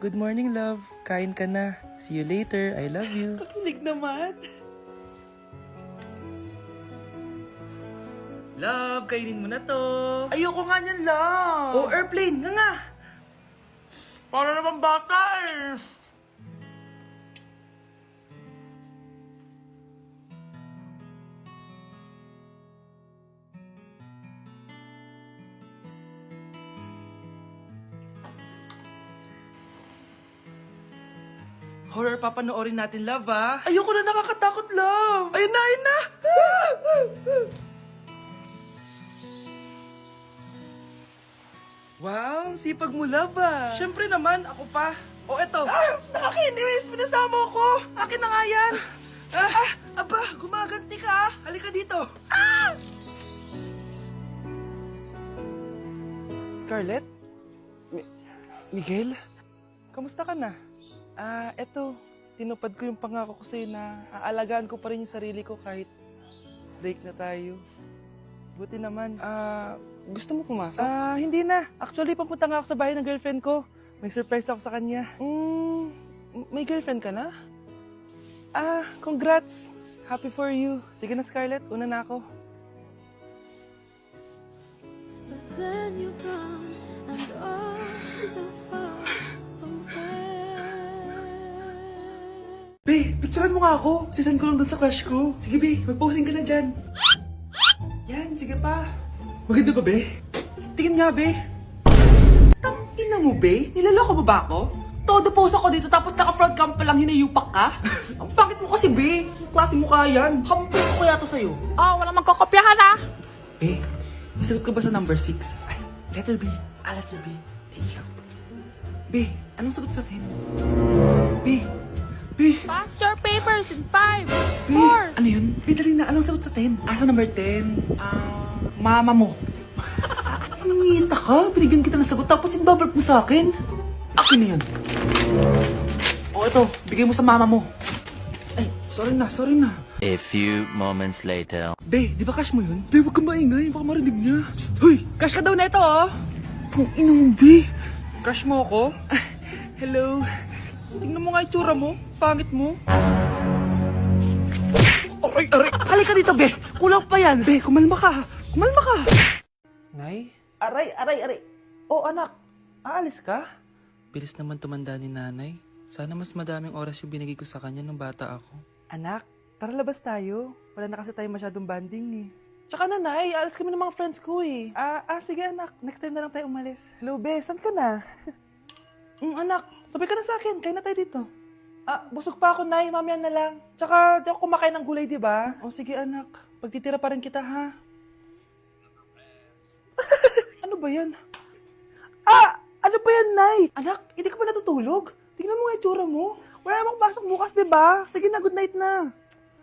Good morning, love. Kain ka na. See you later. I love you. Kakilig naman. Love, kainin mo na to. Ayoko nga niyan, love. Oh, airplane. Nga nga. Para naman bata eh. Horror papanoorin natin, love, ah. Ayoko na, nakakatakot, love. Ayun na, ayun na. Wow, sipag mo, love, ah. Siyempre naman, ako pa. O, eto. Nakakainis, pinasama ko. Akin na nga yan. Aba, gumaganti ka, ah. Halika dito. Scarlett? Miguel? Kamusta ka na? Eto, tinupad ko yung pangako ko sa'yo na aalagaan ko pa rin yung sarili ko kahit break na tayo. Buti naman. Gusto mo pumasok? Hindi na. Actually, papunta nga ako sa bahay ng girlfriend ko. May surprise ako sa kanya. May girlfriend ka na? Congrats. Happy for you. Sige na, Scarlett. Una na ako. But then you come and all the far away. Be, picturean mo nga ako. Sisend ko lang dun sa crush ko. Sige, Be, mag-posing ka na dyan. Yan, sige pa. Maganda ba, Be? Tingin nga, Be. Tangina mo, Be? Nilaloko mo ba ako? Todo post ako dito tapos naka-front cam pa lang hinayupak ka? Ang pangit mo kasi, Be. Ang klase mo kaya yan. Hampir ko kaya to sa'yo. Walang magkokopyahan ah. Be, masagot ka ba sa number 6? Ay, letter B. Letter B. Thank you. Be, anong sagot sa 10? Be, Pass your papers in 5, Be, 4. ano yun? Be, dali na. Anong sagot sa 10? Sa number 10? Mama mo. Nangita ka? Binigyan kita ng sagot tapos inbabark mo sa akin? Akin na yun. O, ito. Bigay mo sa mama mo. Ay, sorry na. A few moments later. Be, di ba cash mo yun? Be, huwag kang maingay. Baka marinig niya. Psst, hoy! Cash ka daw na ito, oh. Kung ina mo, Be. Crush mo ako? Hello. Tingnan mo nga itsura mo. Pangit mo. Aray! Halika dito, Be. Kulang pa yan. Be, kumalma ka. Nay, Aray. oh anak, aalis ka? Bilis naman tumanda ni nanay. Sana mas madaming oras yung binigay ko sa kanya nung bata ako. Anak, tara labas tayo. Wala na kasi tayo masyadong banding eh. Tsaka nanay, aalis kami ng mga friends ko eh. Sige anak, next time na lang tayo umalis. Hello be, saan ka na? Anak, sabay ka na sa akin, kain na tayo dito. Busog pa ako, nay, mamaya na lang. Tsaka, di ako kumakain ng gulay, di ba? O sige anak, pagtitira pa rin kita ha. Ano ba yan? Ano ba yan, Nay? Anak, hindi ka ba natutulog? Tingnan mo nga itsura mo. Wala namang pasok bukas, di ba? Sige na, good night na.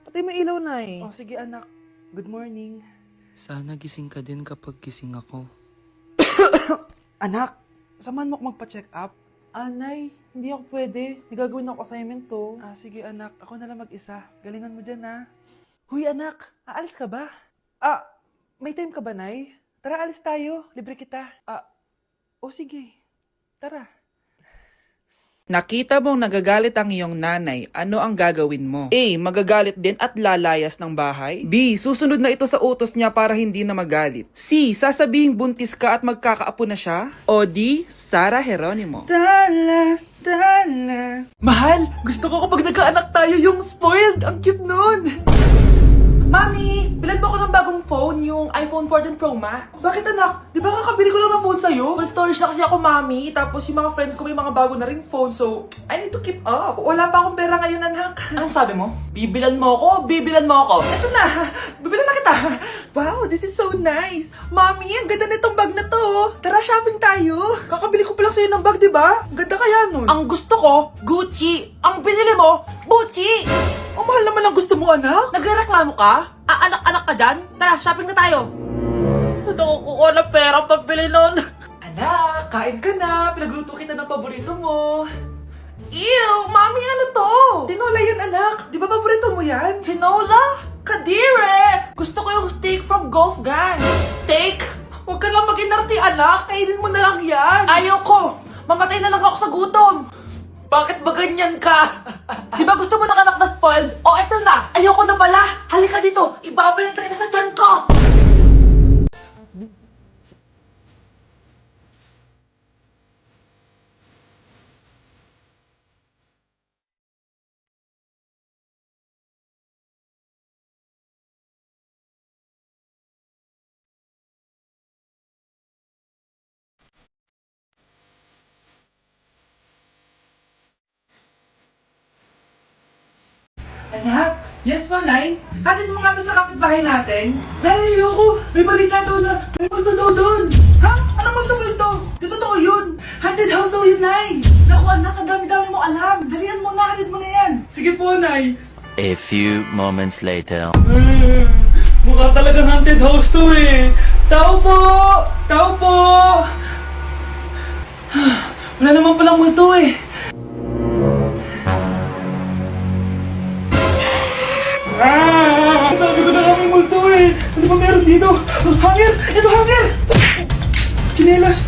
Patay mo ilaw, Nay. Oh, sige, anak. Good morning. Sana gising ka din kapag gising ako. Anak, samahan mo ako magpa-check up. Nay, hindi ako pwede. May gagawin ako assignment to. Sige, anak. Ako na lang mag-isa. Galingan mo dyan, ha? Huy, anak. Aalis ka ba? May time ka ba, Nay? Tara, alis tayo. Libre kita. Sige. Tara. Nakita mong nagagalit ang iyong nanay, ano ang gagawin mo? A. Magagalit din at lalayas ng bahay. B. Susunod na ito sa utos niya para hindi na magalit. C. Sasabihing buntis ka at magkakaapo na siya. O D. Sara Geronimo. Dala. Mahal, gusto ko kapag nagkaanak tayo yung spoiled. Ang cute nun. Mami, bilan mo ko ng bagong phone, yung iPhone 14 Pro Max. Bakit anak? Di ba kakabili ko lang ng phone sa'yo? Full storage na kasi ako, Mami. Tapos yung mga friends ko may mga bago na ring phone, so I need to keep up. Wala pa akong pera ngayon, anak. Anong sabi mo? Bibilan mo ako? Eto na, bibilan na kita. Wow, this is so nice. Mami, ang ganda nitong bag na to. Tara, shopping tayo. Kakabili ko pa lang sa'yo ng bag, di ba? Ganda kaya nun. Ang gusto ko, Gucci. Ang binili mo, Gucci. Ang mahal naman ang gusto mo, anak. Nagreklamo ka? Anak-anak ka dyan? Tara, shopping na tayo. Saan ako kukuha ng pera pambili nun? Anak, kain ka na. Pinagluto kita ng paborito mo. Ew, Mami, ano to? Tinola yan, anak. Di ba paborito mo yan? Tinola? Kadire! Gusto ko yung steak from Golf Gang. Steak? Huwag ka lang mag-inarti, anak. Kainin mo na lang yan. Ayoko. Mamatay na lang ako sa gutom. Bakit ba ganyan ka? Di ba gusto mo ng anak na spoiled? O eto na, ayoko na pala. Halika dito, ibabalin tayo na sa tiyan ko. Anak? Yes po, Nay? Hatid mo nga to sa kapitbahay natin? Nay, ayoko! May balita daw na may multo daw doon! Ha? Anong multo? Di totoo yun! Haunted house daw yun, Nay! Naku anak, ang dami-dami mo alam! Dalian mo na, hatid mo na yan! Sige po, Nay! A few moments later. Mukha talagang haunted house to eh! Tao po! Tao po! Wala naman palang multo eh! Sabi ko na kami multo eh! Ano ba meron dito? Hangir! Ito hangir! Chinelas!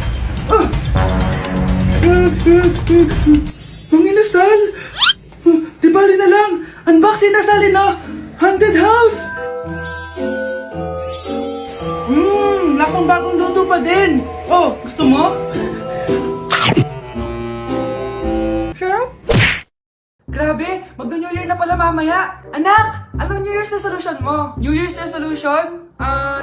Ang inasal! Di bali na lang! Unboxing na salin na! Haunted house! Lasang bagong luto pa din! Oh, gusto mo? Sure? Grabe! Magno-New Year na pala mamaya! Anak! Anong New Year's resolution mo? New Year's resolution?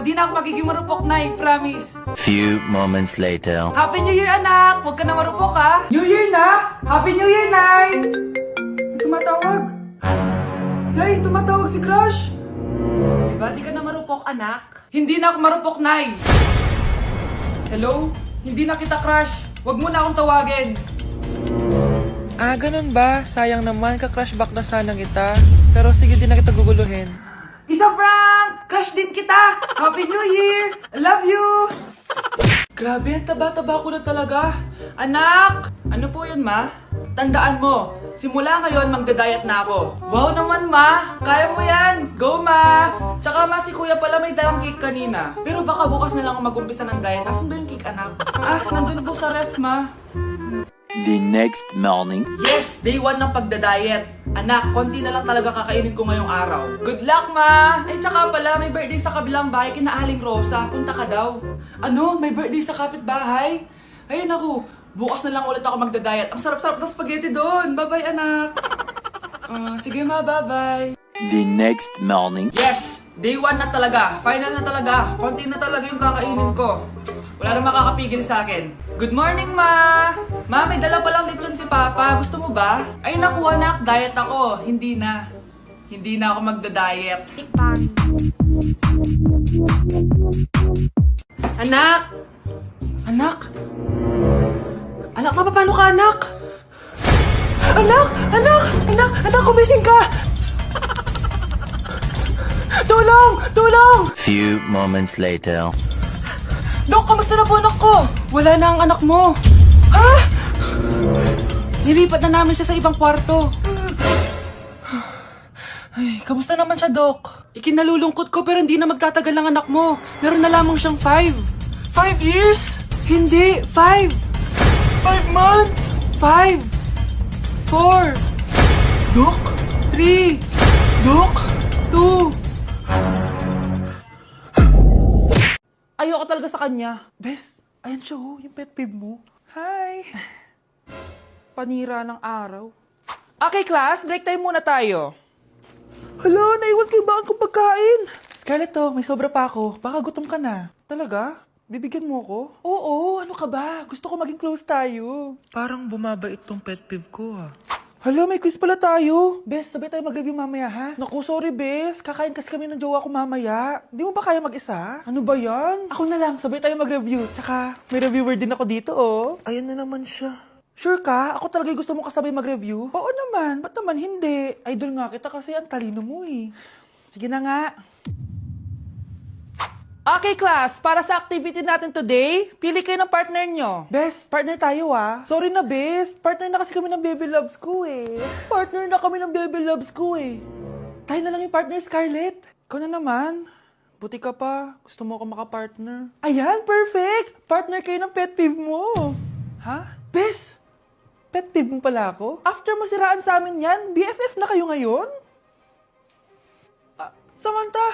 Di na ako magiging marupok, Nay. Promise. Few moments later. Happy New Year, anak! Huwag ka na marupok, ha? New Year na! Happy New Year, Nay! May tumatawag. Nay, tumatawag si Crush. Diba di ka na marupok, anak? Hindi na ako marupok, Nay. Hello? Hindi na kita crush. Huwag mo na akong tawagin. Ganun ba? Sayang naman, ka-crush back na sana kita. Pero sige, di na kita guguluhin. Isa prank! Crush din kita! Happy New Year! I love you! Grabe, ang taba-taba ko na talaga. Anak! Ano po yun, ma? Tandaan mo, simula ngayon magdadayat na ako. Wow naman, ma! Kaya mo yan! Go, ma! Tsaka ma, si kuya pala may dalang cake kanina. Pero baka bukas na lang ako mag-umpisa ng diet. Asan ba yung cake, anak? Nandun po sa ref, ma. The next morning. Yes! Day 1 ng pagdadiet. Anak, konti na lang talaga kakainin ko ngayong araw. Good luck, ma! Ay, tsaka pala, may birthday sa kabilang bahay kina Aling Rosa. Punta ka daw. Ano? May birthday sa kapitbahay? Ay, naku. Bukas na lang ulit ako magdadiet. Ang sarap-sarap ng spaghetti doon. Bye-bye, anak. Sige, ma. Bye-bye. The next morning. Yes! Day 1 na talaga. Final na talaga. Konti na talaga yung kakainin ko. Wala na makakapigil sa akin. Good morning, ma! Ma, may dala palang lechon si Papa. Gusto mo ba? Ay, naku, anak. Diet ako. Hindi na. Hindi na ako magda-diet. Anak! Anak! Anak, paano ka, anak? Anak! Anak! Anak! Anak, kumising ka! Tulong! Tulong! Few moments later. Dok, kamusta na po anak ko? Wala na ang anak mo. Ha? Nilipat na namin siya sa ibang kwarto. Ay, kamusta naman siya, Dok? Ikinalulungkot ko pero hindi na magtatagal ang anak mo. Meron na lamang siyang 5. 5 years? Hindi, 5. 5 months? 5. 4. Dok? 3. Dok? 2. Ayoko talaga sa kanya. Bes, ayan siya yung pet peeve mo. Hi! Panira ng araw. Okay, class, break time muna tayo. Hala, naiwan ko yung bakit kong pagkain. Scarlett may sobra pa ako. Baka gutom ka na. Talaga? Bibigyan mo ko? Oo, ano ka ba? Gusto ko maging close tayo. Parang bumabait tong pet peeve ko Hala, may quiz pala tayo. Bes, sabay tayo mag-review mamaya, ha? Naku, sorry, Bes. Kakain kasi kami ng jowa ko mamaya. Di mo ba kaya mag-isa? Ano ba yan? Ako na lang, sabay tayo mag-review. Tsaka, may reviewer din ako dito, Ayan na naman siya. Sure ka? Ako talaga gusto mo kasabay mag-review? Oo naman. Ba't naman hindi? Idol nga kita kasi ang talino mo, Sige na nga. Okay, class. Para sa activity natin today, pili kayo ng partner nyo. Best, partner tayo Sorry na, best. Partner na kasi kami ng baby loves ko Partner na kami ng baby loves ko Tayo na lang yung partner, Scarlett. Ikaw na naman. Buti ka pa. Gusto mo ako makapartner. Ayan, perfect. Partner kayo ng pet peeve mo. Ha? Best, Pet peeve mo pala ako? After mo siraan sa amin yan, BFF na kayo ngayon? Samantha!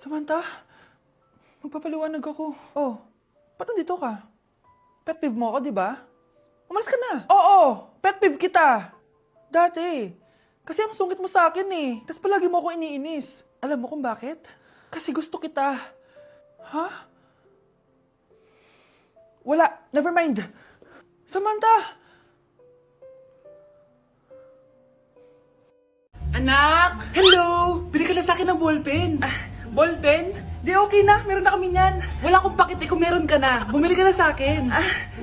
Samantha? Magpapaliwanag ako. Oh, ba't nandito ka? Pet peeve mo ako, di ba? Umalis ka na. Oo, pet peeve kita. Dati. Kasi ang sungit mo sa akin eh. Tapos palagi mo ako iniinis. Alam mo kung bakit? Kasi gusto kita. Ha? Wala. Never mind. Samantha! Anak! Hello! Bili ka na sa akin ng ballpen. Ballpen? Di okay na. Meron na kami niyan. Wala akong pakit kung meron ka na. Bumili ka na sa akin.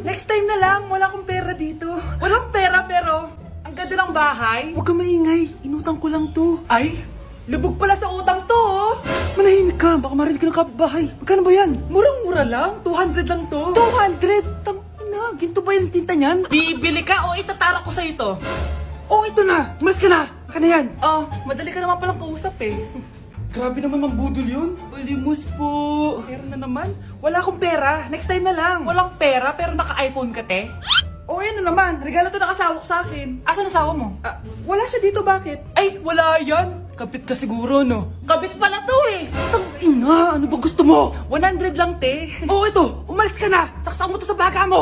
Next time na lang. Wala akong pera dito. Walang pera pero ang ganda ng bahay. Huwag ka maingay. Inutang ko lang to. Ay? Lubog pala sa utang to, oh! Manahimik ka, baka marinig ka ng kapitbahay. Magkano ba yan? Murang-mura lang, 200 lang to. 200? Tang ina, ginto ba yung tinta niyan? Bibili ka o itatara ko sa ito? Oh, ito na! Umalis ka na! Baka na yan. Oh, madali ka naman palang kausap eh. Grabe naman mambudol yun. Ulimus po. Meron na naman. Wala akong pera. Next time na lang. Walang pera pero naka-iPhone ka, te? Oh, yan na naman. Regalo to ng asawa ko sa akin. Asan asawa mo? Wala siya dito, bakit? Ay, wala yan. Kabit ka siguro, no? Kabit pala to eh. Tangina, ano ba gusto mo? 100 lang, te. Oh, ito. Umalis ka na. Saksak mo to sa baga mo.